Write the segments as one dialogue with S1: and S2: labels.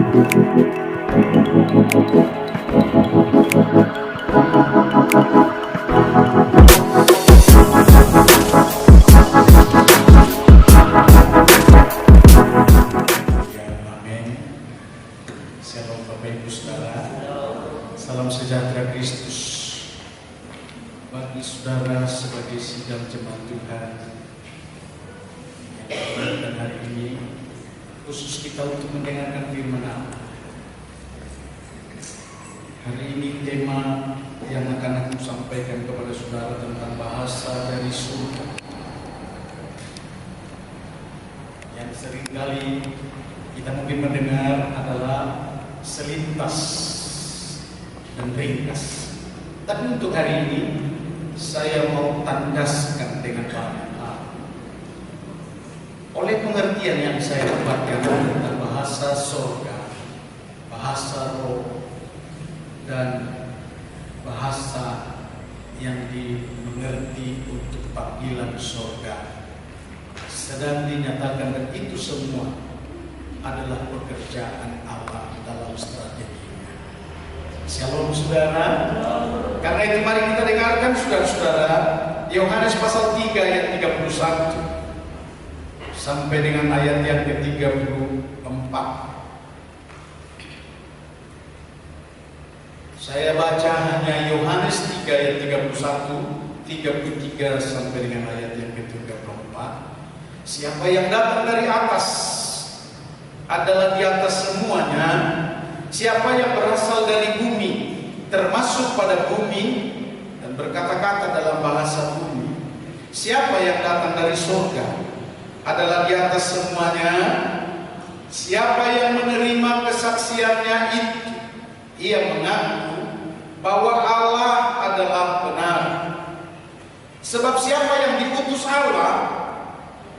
S1: Shalom Bapak Ibu Saudara, salam sejahtera Kristus bagi saudara sebagai sidang jemaat Tuhan yang pada hari ini khusus kita untuk mendengarkan firman Allah. Hari ini tema yang akan aku sampaikan kepada saudara tentang bahasa dari surga yang seringkali kita mungkin mendengar adalah selintas dan ringkas. Tapi untuk hari ini saya mau tandaskan dengan banyak hal. Oleh pengertian yang saya dapatkan tentang bahasa surga, bahasa roh, dan bahasa yang dimengerti untuk panggilan surga, sedang dinyatakan dan itu semua adalah pekerjaan Allah dalam strateginya. Shalom saudara. Karena itu mari kita dengarkan saudara-saudara Yohanes pasal 3 ayat 31 sampai dengan ayat yang ke-34. Saya baca hanya Yohanes 3 ayat 31, 33 sampai dengan ayat yang ke-34. Siapa yang datang dari atas adalah di atas semuanya. Siapa yang berasal dari bumi termasuk pada bumi dan berkata-kata dalam bahasa bumi. Siapa yang datang dari surga adalah di atas semuanya. Siapa yang menerima kesaksiannya itu, ia mengaku bahwa Allah adalah benar. Sebab siapa yang diutus Allah,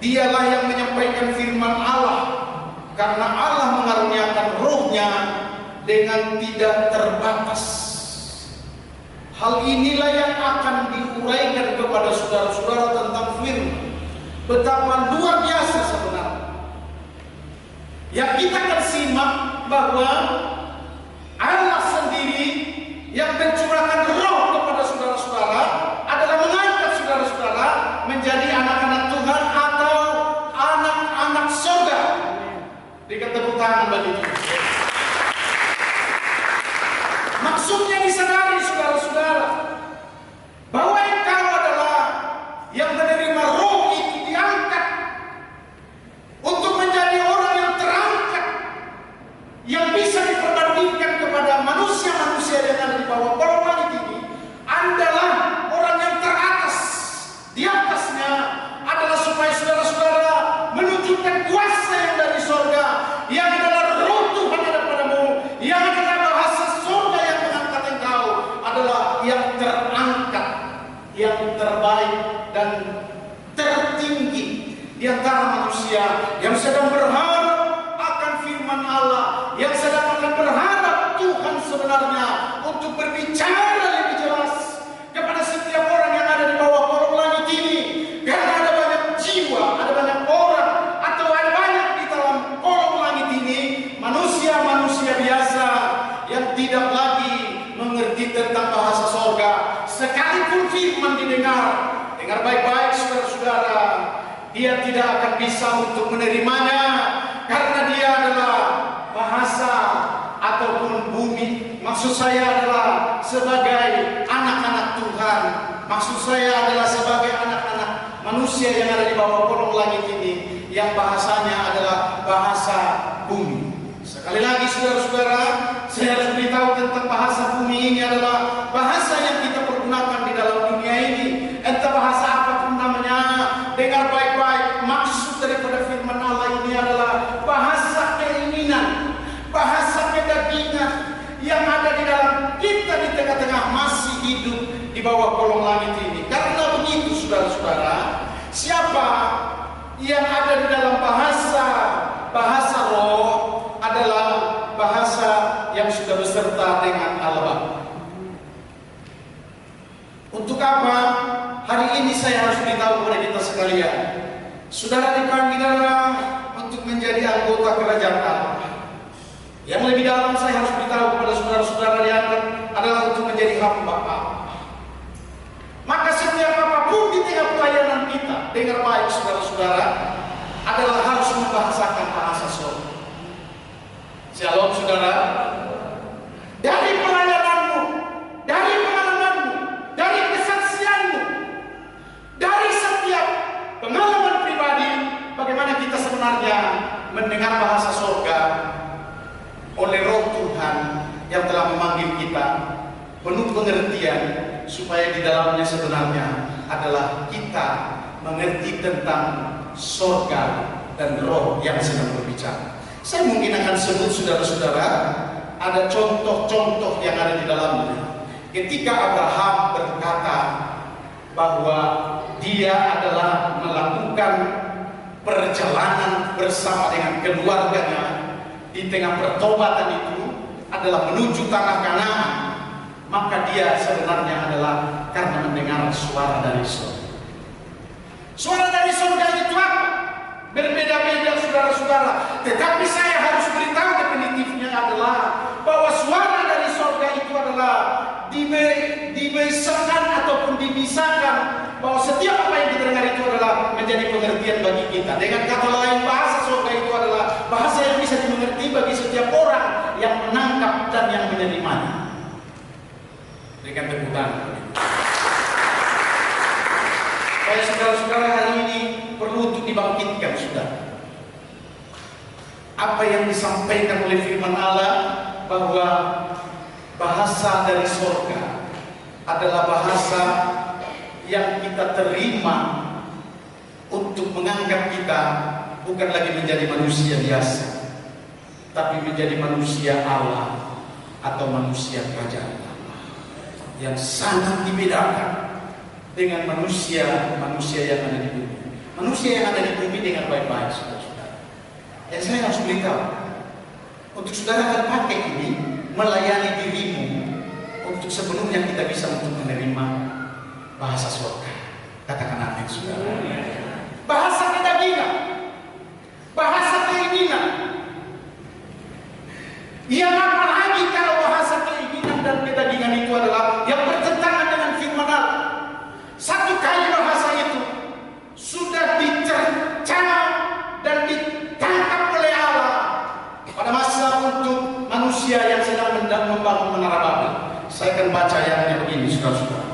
S1: dialah yang menyampaikan firman Allah, karena Allah mengaruniakan rohnya dengan tidak terbatas. Hal inilah yang akan diuraikan kepada saudara-saudara tentang firman. Betapa luar biasa sebenarnya. Yang kita akan simak bahwa Allah sendiri yang mencurahkan roh kepada saudara-saudara adalah mengangkat saudara-saudara menjadi anak-anak Tuhan atau anak-anak surga. Berikan tepuk tangan bagi Tuhan. Maksudnya disadari saudara-saudara bahwa engkau adalah yang menerima roh itu diangkat untuk menjadi orang yang terangkat, yang bisa diperbandingkan kepada manusia-manusia yang ada di bawah kolong langit ini. Adalah orang yang teratas. Di atasnya adalah supaya saudara-saudara menunjukkan kuasa yang dari surga, yang adalah roh Tuhan ada padamu, yang adalah bahasa surga yang mengangkat engkau, adalah yang terangkat, yang terbaik dan tertinggi di antara manusia yang sedang berharap akan firman Allah, yang sedang akan berharap Tuhan sebenarnya untuk berbicara lebih jelas kepada setiap orang yang ada di bawah kolong langit ini. Karena ada banyak jiwa, ada banyak orang, atau ada banyak di dalam kolong langit ini manusia-manusia biasa yang tidak lagi mengerti tentang bahasa surga. Sekalipun firman didengar, dengar baik-baik saudara-saudara, dia tidak akan bisa untuk menerimanya karena dia adalah bahasa ataupun bumi. Maksud saya adalah sebagai anak-anak Tuhan. Maksud saya adalah sebagai anak-anak manusia yang ada di bawah kolong langit ini, yang bahasanya adalah bahasa bumi. Sekali lagi saudara-saudara, saya harus beritahu tentang bahasa bumi ini adalah bahasa yang kita pergunakan di dalam dunia ini. Entah bahasa apapun namanya, dengar baik-baik. Maksud daripada firman Allah ini adalah bahasa keinginan, bahasa kedagingan yang ada di dalam kita di tengah-tengah masih hidup di bawah kolong langit ini. Karena begitu saudara-saudara, siapa yang ada di dalam bahasa roh adalah bahasa yang sudah beserta dengan Allah Bapa. Untuk apa? Hari ini saya harus beritahu kepada kita sekalian. Saudara dipanggil Allah untuk menjadi anggota kerajaan Allah. Yang lebih dalam saya harus beritahu kepada saudara-saudara yang adalah untuk menjadi hamba Allah. Maka setiap apapun di tengah pelayanan kita, dengar baik saudara-saudara, adalah harus membahasakan bahasa surga. Shalom saudara. Dari pelayananmu, dari pengalamanmu, dari kesaksianmu, dari setiap pengalaman pribadi, bagaimana kita sebenarnya mendengar bahasa surga oleh Roh Tuhan yang telah memanggil kita penuh pengertian, supaya di dalamnya sebenarnya adalah kita mengerti tentang surga dan Roh yang sedang berbicara. Saya mungkin akan sebut saudara-saudara, ada contoh-contoh yang ada di dalamnya. Ketika Abraham berkata bahwa dia adalah melakukan perjalanan bersama dengan keluarganya di tengah pertobatan itu adalah menuju tanah Kanaan, maka dia sebenarnya adalah karena mendengar suara dari surga. Suara dari surga itu apa? Berbeda-beda saudara-saudara, tetapi saya harus beritahu definitifnya adalah bahwa suara dari surga itu adalah dibesakan ataupun dibisarkan, bahwa setiap apa yang kita dengar itu adalah menjadi pengertian bagi kita. Dengan kata lain, bahasa surga itu adalah bahasa yang bisa dimengerti bagi setiap orang yang menangkap dan yang menerimanya. Dengan tepuk tangan. Supaya saudara-saudara hari ini perlu untuk dibangkitkan, saudara. Apa yang disampaikan oleh firman Allah bahwa bahasa dari surga adalah bahasa yang kita terima untuk menganggap kita bukan lagi menjadi manusia biasa, tapi menjadi manusia Allah atau manusia kerajaan Allah, yang sangat dibedakan dengan manusia yang ada di bumi. Manusia yang ada di bumi dengan baik-baik, saudara-saudara. Dan saya harus beritahu, untuk saudara akan pakai ini melayani dirimu untuk sepenuhnya kita bisa untuk menerima bahasa surga. Katakan amin, saudara. Bahasa kedagingan, bahasa keinginan. Yang apa lagi kalau bahasa keinginan dan kedagingan itu adalah yang bertentangan dengan firman Allah. Satu kali bahasa itu sudah dicerca dan ditangkap oleh Allah pada masa untuk manusia yang sedang membangun menara Babel. Saya akan baca ayatnya begini, saudara-saudara.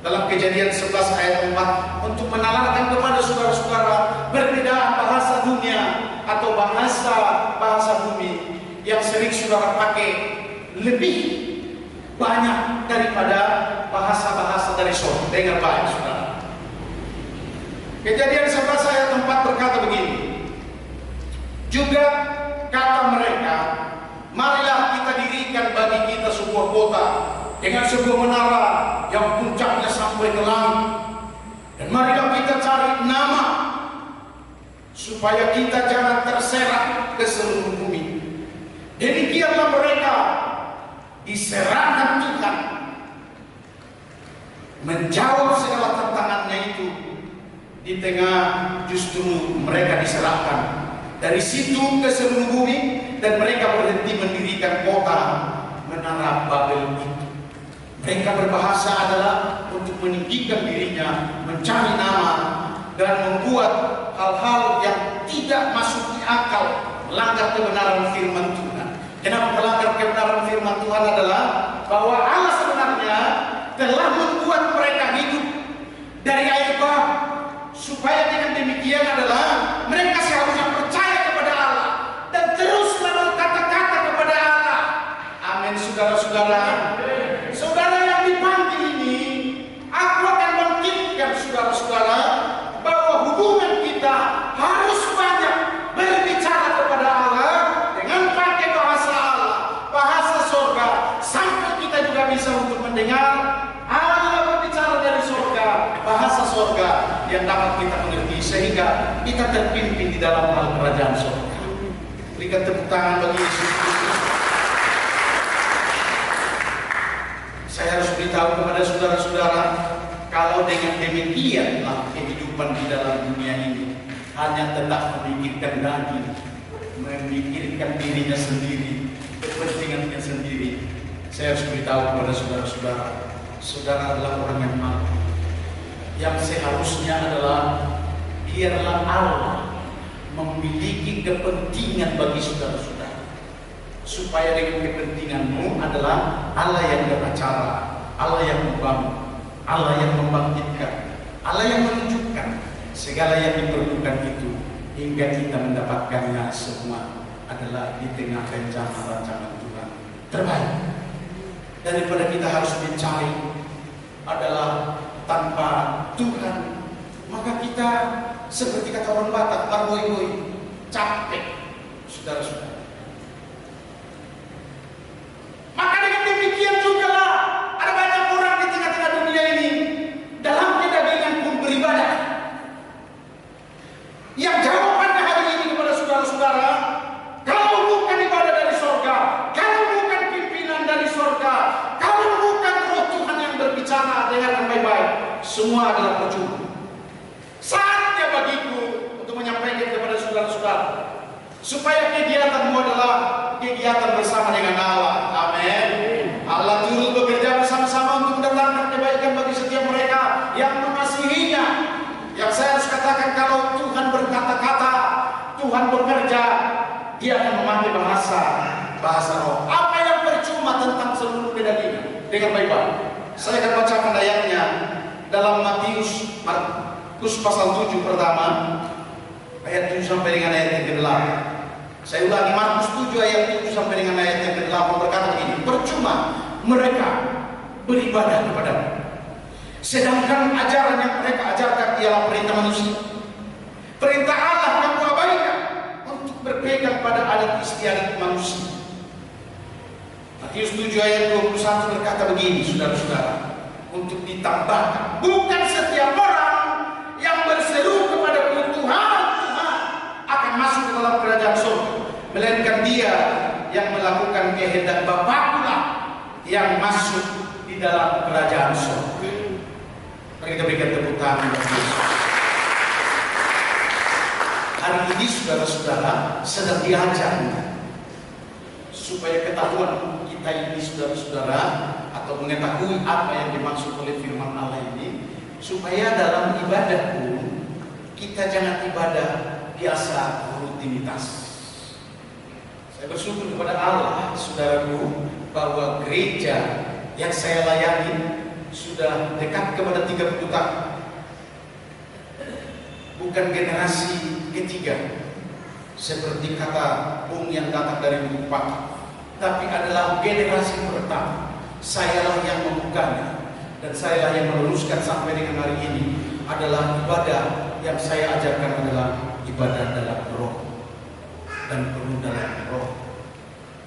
S1: Dalam Kejadian 11 ayat 4, untuk menalarkan kepada saudara-saudara perbedaan bahasa dunia atau bahasa bumi yang sering saudara pakai lebih banyak daripada bahasa-bahasa dari surga. Dengar baik, saudara. Kejadian 11 ayat 4 berkata begini. Juga kata mereka, marilah kita dirikan bagi kita sebuah kota dengan sebuah menara yang puncaknya sampai ke langit. Dan marilah kita cari nama supaya kita jangan terserak ke seluruh bumi. Demikianlah mereka diserahkan Tuhan menjawab segala tantangannya itu. Di tengah justru mereka diserahkan dari situ ke seluruh bumi, dan mereka berhenti mendirikan kota menara Babel itu. Mereka berbahasa adalah untuk meninggikan dirinya, mencari nama, dan membuat hal-hal yang tidak masuk di akal, melanggar kebenaran firman Tuhan. Kenapa melanggar kebenaran firman Tuhan adalah bahwa Allah sebenarnya telah membuat mereka hidup dari air bah, supaya dengan demikian adalah mereka seharusnya percaya kepada Allah dan terus berkata-kata kepada Allah. Amin, saudara-saudara. Saudara yang dipanggil ini, aku akan bangkitkan saudara-saudara bahwa hubungan kita harus banyak berbicara kepada Allah dengan pakai bahasa Allah, bahasa surga, sampai kita juga bisa untuk mendengar Allah berbicara dari surga, bahasa surga yang dapat kita mengerti, sehingga kita terpimpin di dalam hal kerajaan surga. Berikan tepuk tangan bagi Yesus Kristus. Saya harus beritahu kepada saudara-saudara, kalau dengan demikianlah kehidupan di dalam dunia ini hanya tetap memikirkan daging, memikirkan dirinya sendiri, Saya harus beritahu kepada saudara-saudara, saudara adalah orang yang mampu. Yang seharusnya adalah biarlah Allah memiliki kepentingan bagi saudara-saudara, supaya dengan kepentinganmu adalah Allah yang beracara, Allah yang membangun, Allah yang membangkitkan, Allah yang menunjukkan segala yang diperlukan itu, hingga kita mendapatkannya semua adalah di tengah rencana rancangan Tuhan terbaik. Daripada kita harus mencari adalah tanpa Tuhan, maka kita seperti kata orang Batak, margoi-goi, capek, saudara-saudara. Maka dengan demikian juga lah, ada banyak orang di tengah-tengah dunia ini dalam kedagingan pun beribadah. Yang jawabannya hari ini kepada saudara-saudara, kalau bukan ibadah dari sorga, kalau bukan pimpinan dari sorga, kalau bukan roh Tuhan yang berbicara dengan baik-baik, semua adalah percuma. Saatnya bagiku untuk menyampaikan kepada saudara-saudara, supaya kegiatanmu adalah kegiatan bersama dengan Allah. Amin. Allah turut bekerja bersama-sama untuk mendatangkan kebaikan bagi setiap mereka yang mengasihinya. Yang saya harus katakan, kalau Tuhan berkata-kata, Tuhan bekerja, Dia akan memakai bahasa roh. Apa yang percuma tentang seluruh kedagingan? Dengan baik-baik, saya akan bacakan ayatnya dalam Markus pasal 7 pertama, ayat 7 sampai dengan ayat yang ke-8. Saya ulangi, Markus 7 ayat 7 sampai dengan ayat yang ke-8 berkata begini, percuma mereka beribadah kepadamu, sedangkan ajaran yang mereka ajarkan ialah perintah manusia. Perintah Allah kamu abaikan untuk berpegang pada adat istiadat manusia. Matius 7 ayat 21 berkata begini, saudara-saudara, untuk ditambahkan, bukan setiap orang yang berseru kepada Tuhan, Tuhan akan masuk ke dalam kerajaan surga, melainkan dia yang melakukan kehendak Bapa lah yang masuk di dalam kerajaan surga. Mari kita berikan tepuk tangan bagi Yesus. Hari ini saudara-saudara sedang diajarkan supaya ketahuan kita ini, saudara-saudara, atau mengetahui apa yang dimaksud oleh firman Allah ini, supaya dalam ibadah pun kita jangan ibadah biasa rutinitas. Saya bersyukur kepada Allah, saudaraku, bahwa gereja yang saya layani sudah dekat kepada 30 tahun. Bukan generasi ketiga seperti kata Bung yang datang dari Bukit Pagi, tapi adalah generasi pertama. Sayalah yang membukanya dan sayalah yang meneruskan sampai dengan hari ini. Adalah ibadah yang saya ajarkan adalah ibadah dalam roh, dan penuh dalam roh,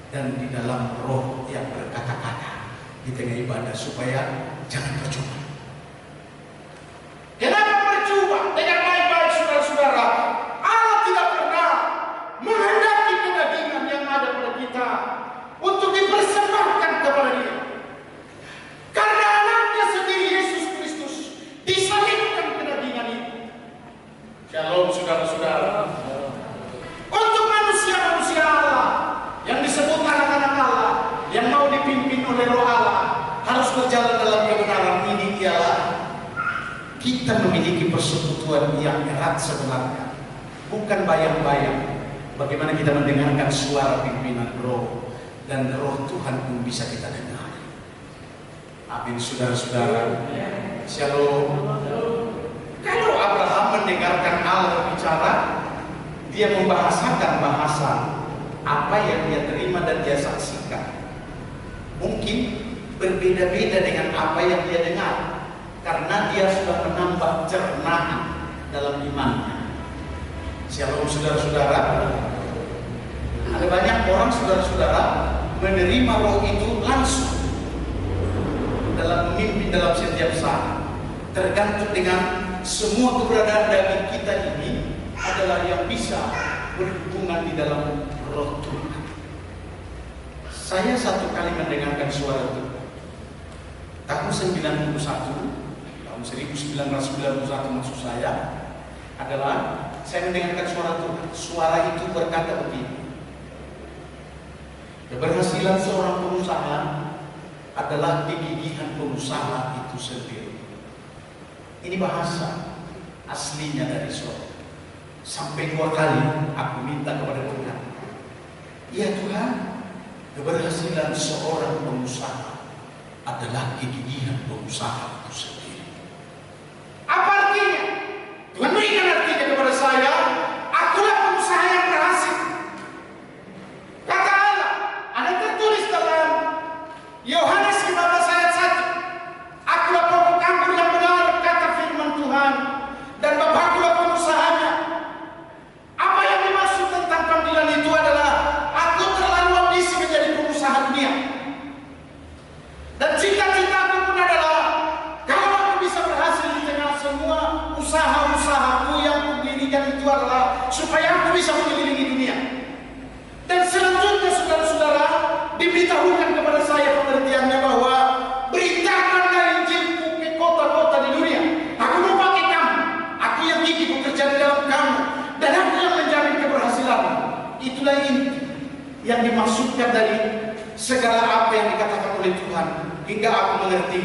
S1: dan di dalam roh yang berkata-kata di tengah ibadah, supaya jangan percuma. Kenapa percuma? Dengan baik-baik, saudara-saudara, Allah tidak pernah menghendaki kedagingan yang ada pada kita untuk dipersembahkan kepada Dia. Karena anaknya sendiri Yesus Kristus disalibkan kedagingan itu. Shalom, saudara-saudara. Untuk manusia-manusia Allah yang disebut anak-anak Allah, yang mau dipimpin oleh Roh Allah, harus berjalan dalam kebenaran ini. Ialah kita memiliki persekutuan yang erat sebenarnya, bukan bayang-bayang. Bagaimana kita mendengarkan suara pimpinan Roh, dan Roh Tuhan pun bisa kita dengar. Amin, saudara-saudara. Shalom. Kalau Abraham mendengarkan Allah berbicara, dia membahasakan bahasa apa yang dia terima dan dia saksikan. Mungkin berbeda-beda dengan apa yang dia dengar, karena dia sudah menambah cernaan dalam imannya. Shalom, saudara-saudara. Ada banyak orang, saudara-saudara, menerima roh itu langsung dalam memimpin dalam setiap saat. Tergantung dengan semua keberadaan daging kita ini adalah yang bisa berhubungan di dalam roh Tuhan. Saya satu kali mendengarkan suara Tuhan tahun 91, tahun 1991 maksud saya, adalah saya mendengarkan suara Tuhan. Suara itu berkata begini, keberhasilan seorang pengusaha adalah kegigihan pengusaha itu sendiri. Ini bahasa aslinya dari surga. Sampai 2 kali aku minta kepada Tuhan, ya Tuhan, keberhasilan seorang pengusaha adalah kegigihan pengusaha itu sendiri. Apa artinya? Tuhan berikan artinya kepada saya, akulah pengusaha yang berhasil. Kata Allah, ada tertulis dalam Yohanes 15 ayat 1, akulah pokok anggur yang benar, kata firman Tuhan, dan Bapakkulah pengusahanya. Apa yang dimaksud tentang panggilan itu adalah aku terlalu ambisi menjadi pengusaha dunia. Dan cita-citaku pun adalah kalau aku bisa berhasil di tengah semua usaha-usahaku yang kudirikan itu adalah supaya aku bisa mengelilingi dunia. Dan selanjutnya saudara-saudara, diberitahukan kepada saya pengertiannya bahwa beritakanlah Injilku ke kota-kota di dunia. Aku mau pakai kamu, aku yang gigih bekerja di dalam kamu, dan aku yang menjamin keberhasilanmu. Itulah inti yang dimaksudkan dari segala apa yang dikatakan oleh Tuhan. Hingga aku mengerti,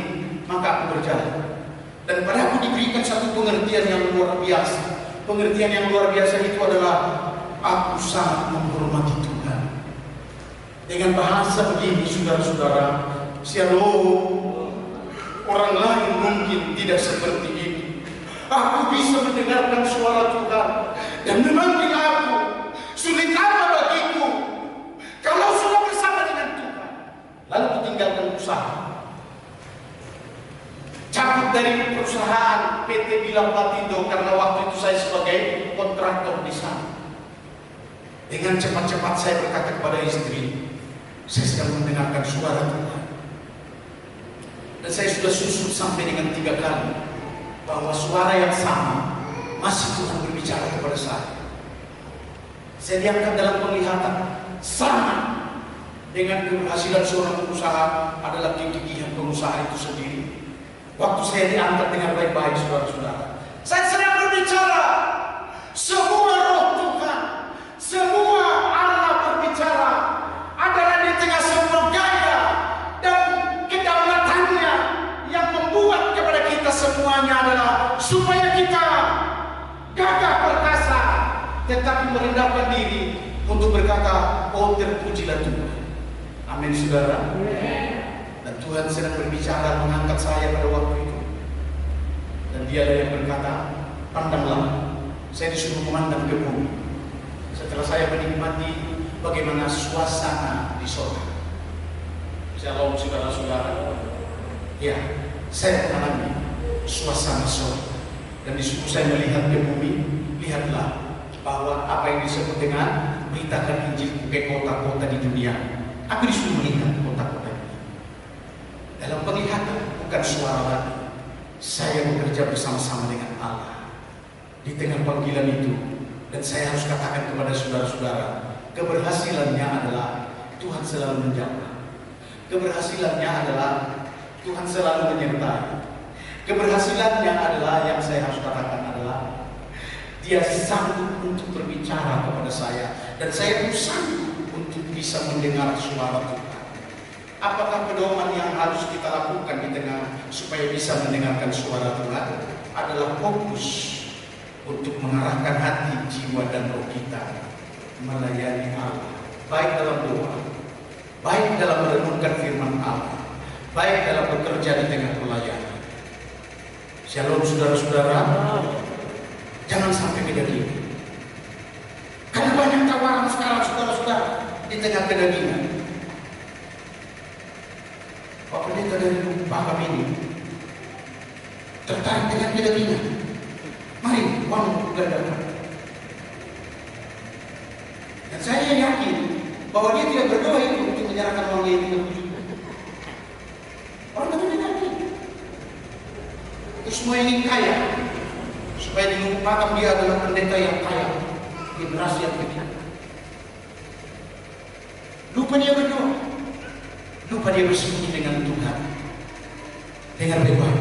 S1: maka aku berjalan. Dan pada aku diberikan satu pengertian yang luar biasa. Pengertian yang luar biasa itu adalah aku sangat menghormati Tuhan. Dengan bahasa begini, saudara-saudara, shalom, orang lain mungkin tidak seperti ini. Aku bisa mendengarkan suara Tuhan dan memanggil aku. Sulit apa bagiku kalau sudah bersama dengan Tuhan lalu kutinggalkan usaha, cabut dari perusahaan PT Bilang Platindo karena waktu itu saya sebagai kontraktor di sana. Dengan cepat-cepat saya berkata kepada istri, saya sedang mendengarkan suara Tuhan. Dan saya sudah susut sampai dengan 3 kali bahwa suara yang sama masih Tuhan berbicara kepada saya. Saya diangkat dalam penglihatan sama dengan keberhasilan seorang pengusaha adalah kegigihan pengusaha itu sendiri. Waktu saya diangkat dengan baik-baik, saudara-saudara, saya sedang berbicara. Semua roh Tuhan, semua Allah berbicara adalah di tengah semua gaya dan kedaulatannya yang membuat kepada kita semuanya adalah supaya kita gagah perkasa, tetapi merendahkan diri untuk berkata, oh terpujilah Tuhan. Amin, saudara. Dan Tuhan sedang berbicara mengangkat saya pada waktu itu. Dan dialah yang berkata, pandanglah. Saya disuruh memandang ke bumi. Setelah saya menikmati bagaimana suasana di surga. Shalom, saudara-saudara. Ya, saya mengalami suasana surga. Dan disuruh saya melihat ke bumi. Lihatlah bahwa apa yang disebut dengan beritakan Injil ke kota-kota di dunia. Aku disuruh melihat kota-kota ini. Dalam penglihatan, bukan suara lagi. Saya bekerja bersama-sama dengan Allah di tengah panggilan itu. Dan saya harus katakan kepada saudara-saudara, keberhasilannya adalah Tuhan selalu menjawab. Keberhasilannya adalah Tuhan selalu menyertai. Keberhasilannya adalah yang saya harus katakan adalah Dia sanggup untuk berbicara kepada saya, dan saya pun sanggup untuk bisa mendengar suara Tuhan. Apakah pedoman yang harus kita lakukan di tengah supaya bisa mendengarkan suara Tuhan adalah fokus untuk mengarahkan hati, jiwa, dan roh kita melayani Allah, baik dalam doa, baik dalam merenungkan firman Allah, baik dalam bekerja di tengah pelayanan. Shalom, saudara-saudara. Jangan sampai kedagingan. Karena banyak tawaran sekarang, saudara-saudara, di tengah kedagingan. Pak Pendeta dari Bapak ini tertarik dengan kedagingan. Mari, uang gandakan. Dan saya yakin bahwa dia tidak berdoa itu untuk menyerahkan uangnya itu ke tujuh. Orang itu tidak yakin. Terus semua ingin kaya, supaya dilupakan dia adalah pendeta yang kaya, generasi yang ketiga. Lupa dia berdoa, lupa dia bersembunyi dengan Tuhan. Dengar baik-baik.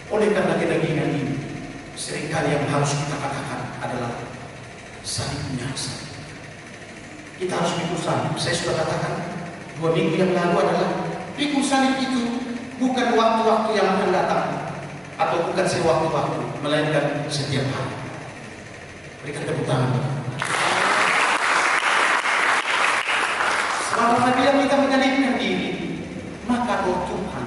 S1: Oleh karena kedagingan ini, seringkali yang harus kita katakan adalah saling menyaksa. Kita harus pikul salib. Saya sudah katakan 2 minggu yang lalu adalah Pikul salib itu bukan waktu-waktu yang akan datang, atau bukan sewaktu-waktu, melainkan setiap hari. Berikan tepuk tangan. Sebab bila kita menyalibkan diri, maka roh Tuhan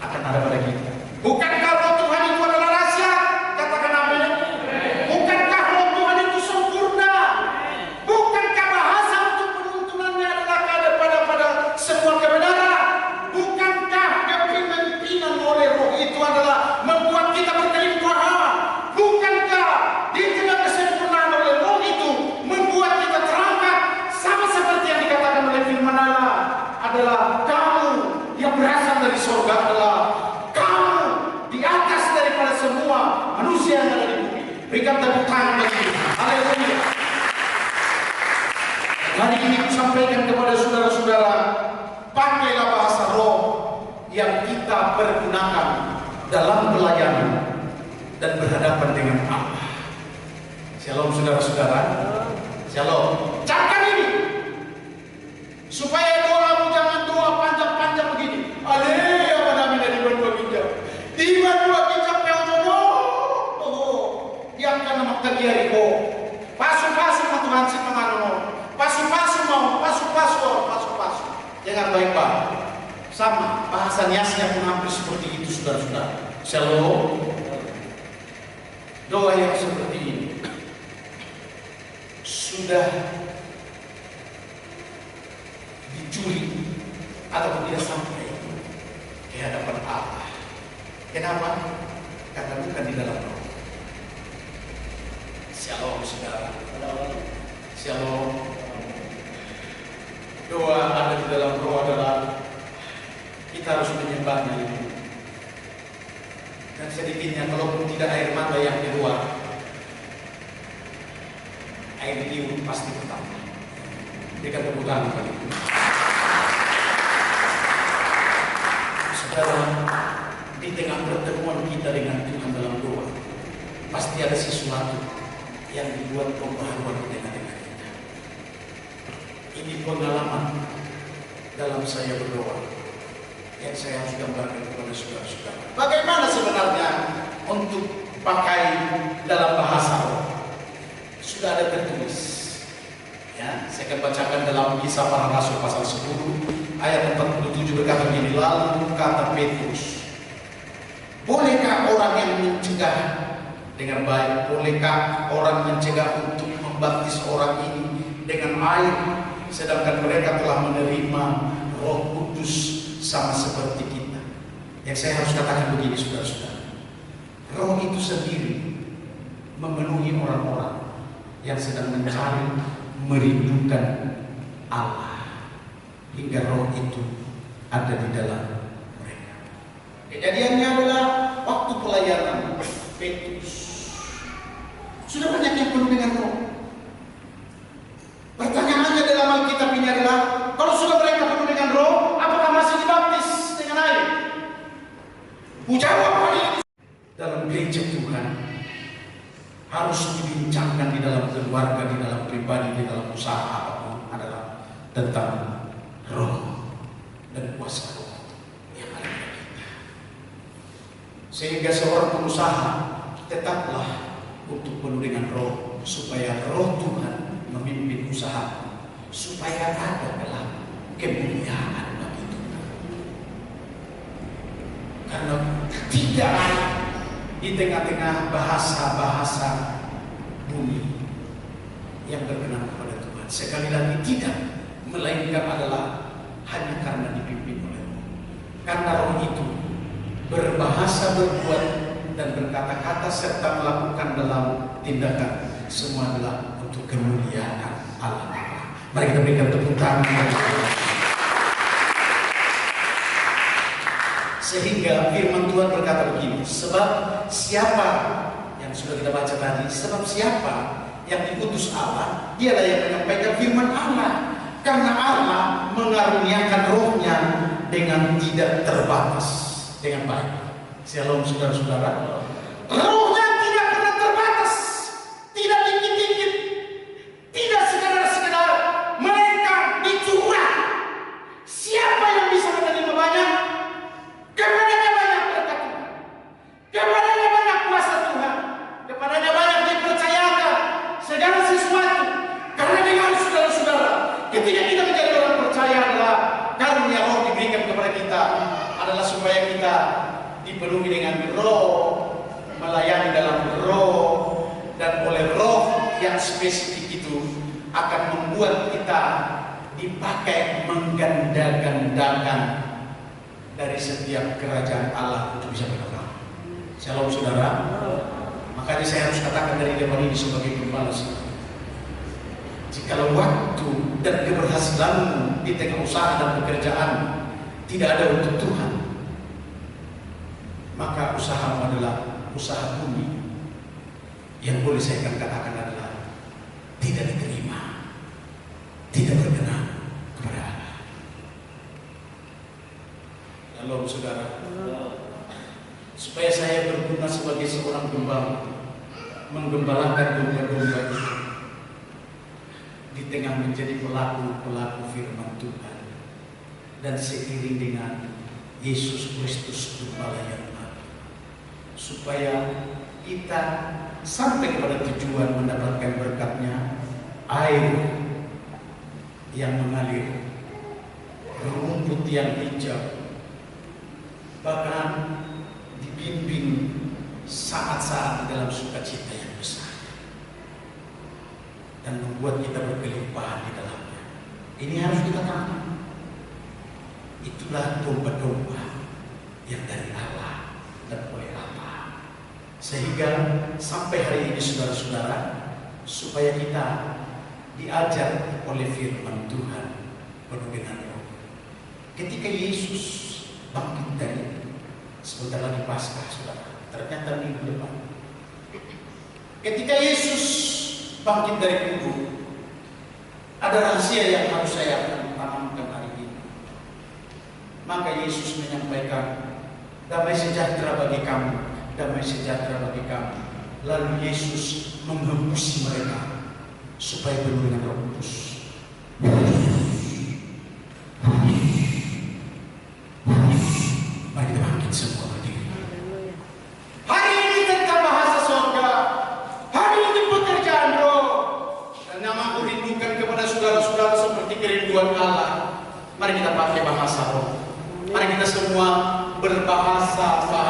S1: akan ada pada kita. Bukankah roh Tuhan itu adalah rahasia? Katakan amin. Bukankah roh Tuhan itu sempurna? Bukankah bahasa untuk penuntunannya adalah pada semua kebenaran? Bukankah kepemimpinan oleh roh itu adalah membuat kita berkelimpahan? Bukankah di tengah kesempurnaan oleh roh itu membuat kita terangkat, sama seperti yang dikatakan oleh firman Allah adalah kamu yang berasal dari surga adalah kamu di atas daripada semua manusia yang ada di bumi. Berikan tepuk tangan bagi Tuhan. Haleluya. Hari ini aku sampaikan kepada saudara-saudara, pakailah bahasa roh yang kita pergunakan dalam pelayanan dan berhadapan dengan Allah. Shalom saudara-saudara. Shalom. Camkan ini supaya doamu jangan doa panjang-panjang begini. Aleluya pada mina di bawah bijak. Di bawah bijak peono. Oh, yang kan nama terjadi kok. Pasu-pasu Tuhan si mengano. Pasu-pasu mau, pasu-pasu. Jangan baik-baik. Sama bahasa niasnya pun hampir seperti itu saudara-saudara. Shalom. Doa yang seperti ini sudah dicuri atau tidak sampai di hadapan Allah. Kenapa? Karena bukan di dalam roh. Shalom saudara. Shalom. Doa ada di dalam roh adalah kita harus menyembahnya. Dan sedikitnya kalaupun tidak air mata yang keluar, air liur pasti pertama. Berikan tepuk tangan bagi Tuhan. Saudara, di tengah pertemuan kita dengan Tuhan dalam doa, pasti ada sesuatu yang dibuat pembaharuan di tengah-tengah kita. Ini pengalaman dalam saya berdoa yang saya harus gambarkan kepada saudara-saudara. Bagaimana sebenarnya untuk pakai dalam bahasa roh? Sudah ada tertulis. Ya, saya akan bacakan dalam Kisah Para Rasul pasal 10 ayat 47 berkata begini, lalu kata Petrus, bolehkah orang yang mencegah dengan baik, bolehkah orang mencegah untuk membaptis orang ini dengan air, sedangkan mereka telah menerima Roh Kudus sama seperti kita. Yang saya harus katakan begini saudara-saudara, roh itu sendiri memenuhi orang-orang yang sedang mencari, merindukan Allah, hingga roh itu ada di dalam mereka. Kejadiannya adalah waktu pelayanan Petrus. Sudah banyak yang penuh dengan roh. Pertanyaannya dalam Alkitab ini adalah, kalau sudah mereka penuh dengan roh, apakah masih dibaptis dengan air? Jawab ini. Dalam gereja Tuhan harus dibincangkan di dalam keluarga, di dalam pribadi, di dalam usaha apapun adalah tentang roh dan kuasa roh yang ada pada kita. Sehingga seorang pengusaha tetaplah untuk penuh dengan roh, supaya roh Tuhan memimpin usaha, supaya ada dalam kemuliaan bagi Tuhan. Karena tidak ada di tengah-tengah bahasa-bahasa bumi yang berkenan kepada Tuhan. Sekali lagi tidak, melainkan adalah hanya karena dipimpin oleh Roh. Karena Roh itu berbahasa, berbuat, dan berkata-kata serta melakukan dalam tindakan, semua adalah untuk kemuliaan Allah. Mari kita berikan tepuk tangan. Sehingga firman Tuhan berkata begini, sebab siapa yang sudah kita baca tadi, sebab siapa yang diutus Allah, dialah yang menyampaikan firman Allah. Karena Allah mengaruniakan rohnya dengan tidak terbatas, dengan baik. Shalom saudara-saudara. Rohnya tidak pernah terbatas, tidak dikit-dikit, tidak sekedar-sekedar, melainkan dicurah. Siapa yang bisa berikan kepada kita adalah supaya kita dipenuhi dengan roh, melayani dalam roh, dan oleh roh yang spesifik itu akan membuat kita dipakai mengganda-gandakan dari setiap kerajaan Allah untuk bisa berkembang. Shalom saudara. Makanya saya harus katakan dari depan ini sebagai gembala, jikalau waktu dan keberhasilanmu di tengah usaha dan pekerjaan tidak ada untuk Tuhan, maka usahamu adalah usaha bumi yang boleh saya katakan adalah tidak diterima, tidak berkenan kepada Allah. Lalu saudara, supaya saya berguna sebagai seorang gembala, menggembalakan domba-domba itu di tengah menjadi pelaku-pelaku firman Tuhan, dan seiring dengan Yesus Kristus gembala yang mati, supaya kita sampai kepada tujuan mendapatkan berkatnya, air yang mengalir, rumput yang hijau, bahkan dibimbing saat-saat dalam sukacita yang besar, dan membuat kita berkelimpahan di dalamnya. Ini harus kita tanam. Itulah domba-domba yang dari Allah dan oleh Allah, sehingga sampai hari ini saudara-saudara, supaya kita diajar oleh firman Tuhan penuh dengan roh. Ketika Yesus bangkit dari sebentar lagi Paskah, saudara, ternyata minggu depan, ketika Yesus bangkit dari kubur, ada rahasia yang harus saya tanamkan hari ini. Maka Yesus menyampaikan, damai sejahtera bagi kamu, damai sejahtera bagi kamu. Lalu Yesus menghembusi mereka supaya penuh dengan Roh Kudus.